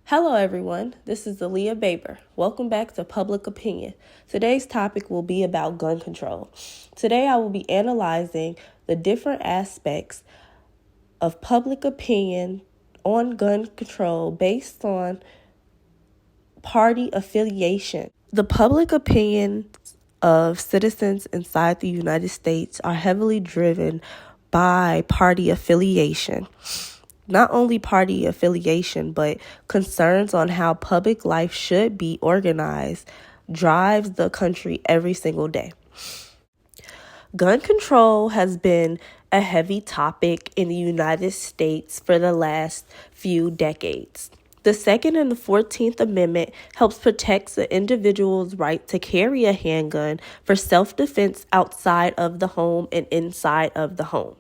Hello everyone, this is Aaliyah Baber. Welcome back to Public Opinion. Today's topic will be about gun control. Today I will be analyzing the different aspects of public opinion on gun control based on party affiliation. The public opinion of citizens inside the United States are heavily driven by party affiliation. Not only party affiliation, but concerns on how public life should be organized drives the country every single day. Gun control has been a heavy topic in the United States for the last few decades. The Second and the 14th Amendment helps protect the individual's right to carry a handgun for self-defense outside of the home and inside of the home.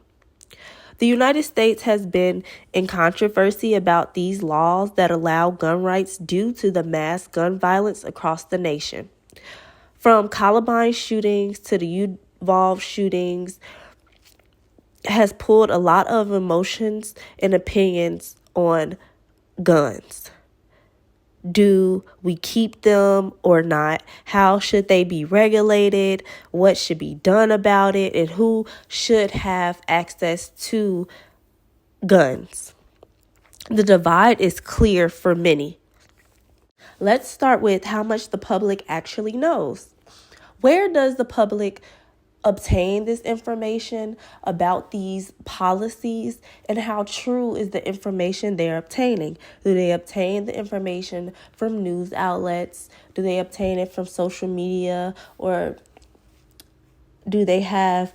The United States has been in controversy about these laws that allow gun rights due to the mass gun violence across the nation. From Columbine shootings to the Uvalde shootings has pulled a lot of emotions and opinions on guns. Do we keep them or not? How should they be regulated? What should be done about it? And who should have access to guns? The divide is clear for many. Let's start with how much the public actually knows. Where does the public obtain this information about these policies, and how true is the information they're obtaining? Do they obtain the information from news outlets? Do they obtain it from social media? Or do they have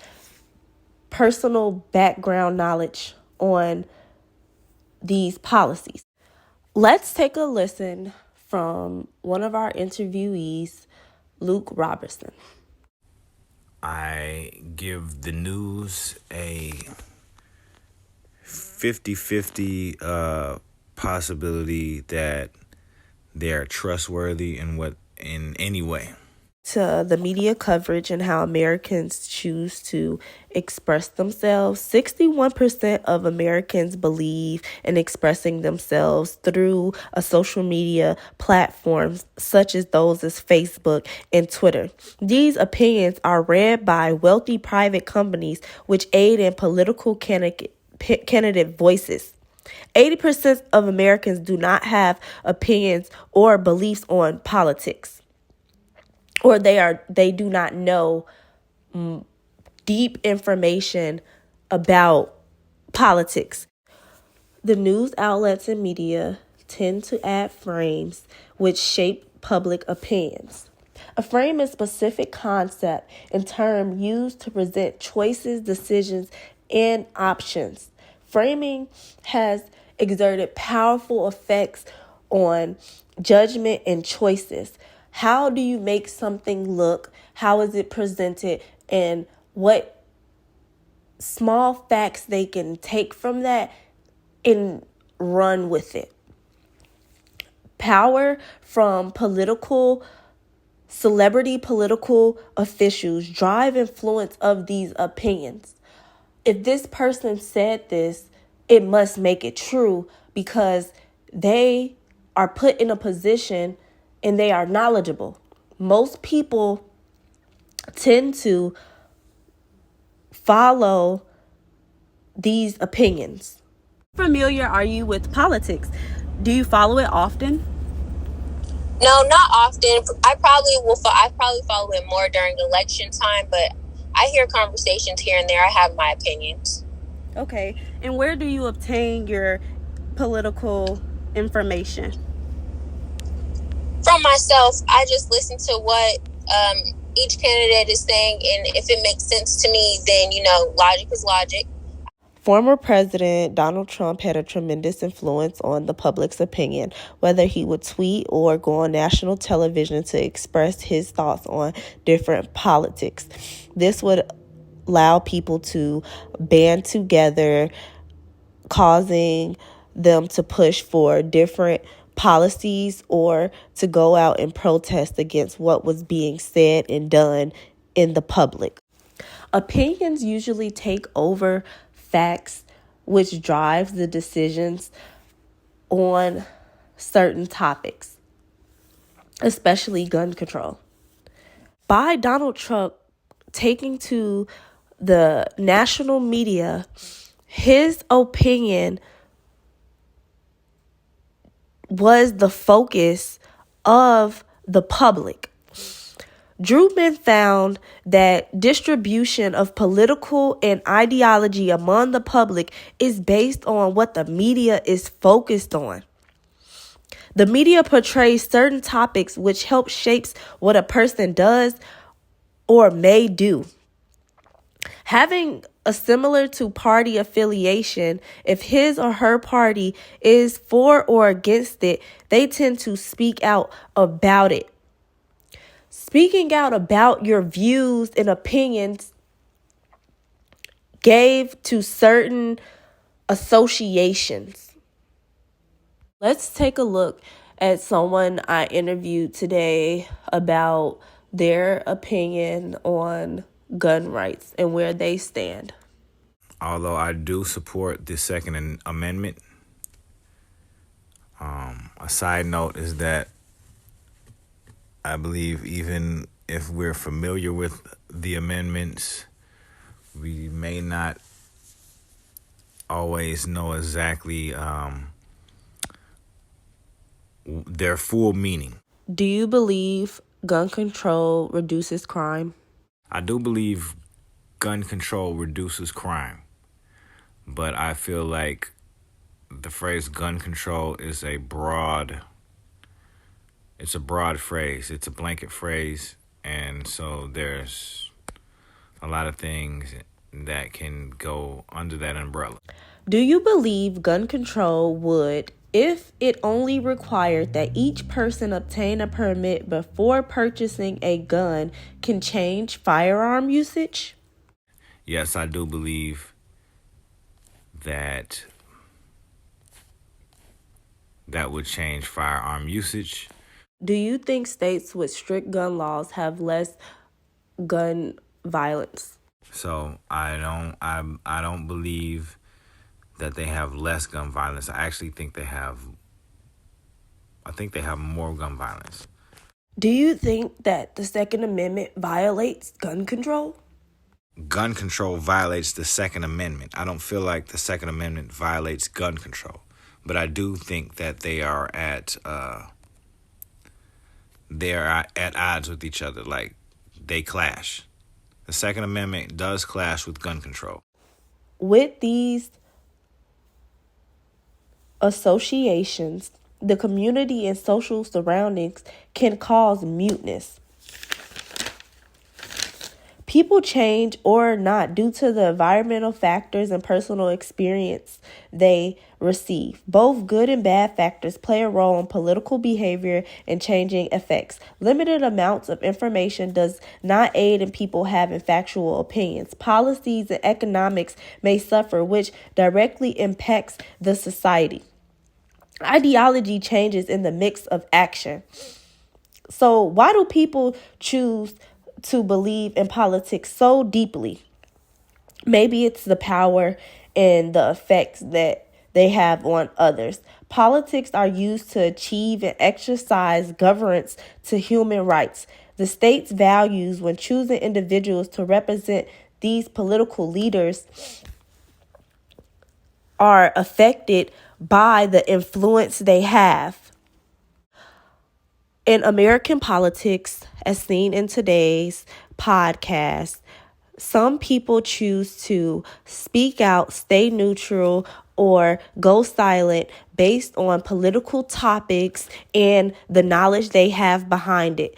personal background knowledge on these policies? Let's take a listen from one of our interviewees, Luke Robertson. I give the news a 50-50 possibility that they're trustworthy in any way. To the media coverage and how Americans choose to express themselves, 61% of Americans believe in expressing themselves through a social media platforms such as those as Facebook and Twitter. These opinions are read by wealthy private companies which aid in political candidate voices. 80% of Americans do not have opinions or beliefs on politics, or they do not know deep information about politics. The news outlets and media tend to add frames which shape public opinions. A frame is a specific concept and term used to present choices, decisions, and options. Framing has exerted powerful effects on judgment and choices. How do you make something look? How is it presented? And what small facts they can take from that and run with it. Power from celebrity political officials drive influence of these opinions. If this person said this, it must make it true because they are put in a position and they are knowledgeable. Most people tend to follow these opinions. How familiar are you with politics? Do you follow it often? No, not often. I probably follow it more during election time, but I hear conversations here and there. I have my opinions. Okay. And where do you obtain your political information? From myself, I just listen to what each candidate is saying, and if it makes sense to me, then, logic is logic. Former President Donald Trump had a tremendous influence on the public's opinion, whether he would tweet or go on national television to express his thoughts on different politics. This would allow people to band together, causing them to push for different policies or to go out and protest against what was being said and done in the public. Opinions usually take over facts, which drives the decisions on certain topics, especially gun control. By Donald Trump taking to the national media his opinion was the focus of the public. Drubin found that distribution of political and ideology among the public is based on what the media is focused on. The media portrays certain topics which help shapes what a person does or may do. Having a similar to party affiliation, if his or her party is for or against it, they tend to speak out about it. Speaking out about your views and opinions gave to certain associations. Let's take a look at someone I interviewed today about their opinion on gun rights and where they stand. Although I do support the Second Amendment, a side note is that I believe even if we're familiar with the amendments, we may not always know exactly their full meaning. Do you believe gun control reduces crime? I do believe gun control reduces crime, but I feel like the phrase gun control is a broad phrase. It's a blanket phrase, and so there's a lot of things that can go under that umbrella. Do you believe gun control would, if it only required that each person obtain a permit before purchasing a gun, can change firearm usage? Yes, I do believe that would change firearm usage. Do you think states with strict gun laws have less gun violence? So I don't believe that they have less gun violence. I actually think they have more gun violence. Do you think that the Second Amendment violates gun control? Gun control violates the Second Amendment. I don't feel like the Second Amendment violates gun control, but I do think that they are at odds with each other. Like, they clash. The Second Amendment does clash with gun control. With these associations, the community and social surroundings can cause muteness. People change or not due to the environmental factors and personal experience they receive. Both good and bad factors play a role in political behavior and changing effects. Limited amounts of information does not aid in people having factual opinions. Policies and economics may suffer, which directly impacts the society. Ideology changes in the mix of action. So why do people choose to believe in politics so deeply? Maybe it's the power and the effects that they have on others. Politics are used to achieve and exercise governance to human rights. The state's values when choosing individuals to represent these political leaders are affected by the influence they have. In American politics, as seen in today's podcast, some people choose to speak out, stay neutral, or go silent based on political topics and the knowledge they have behind it.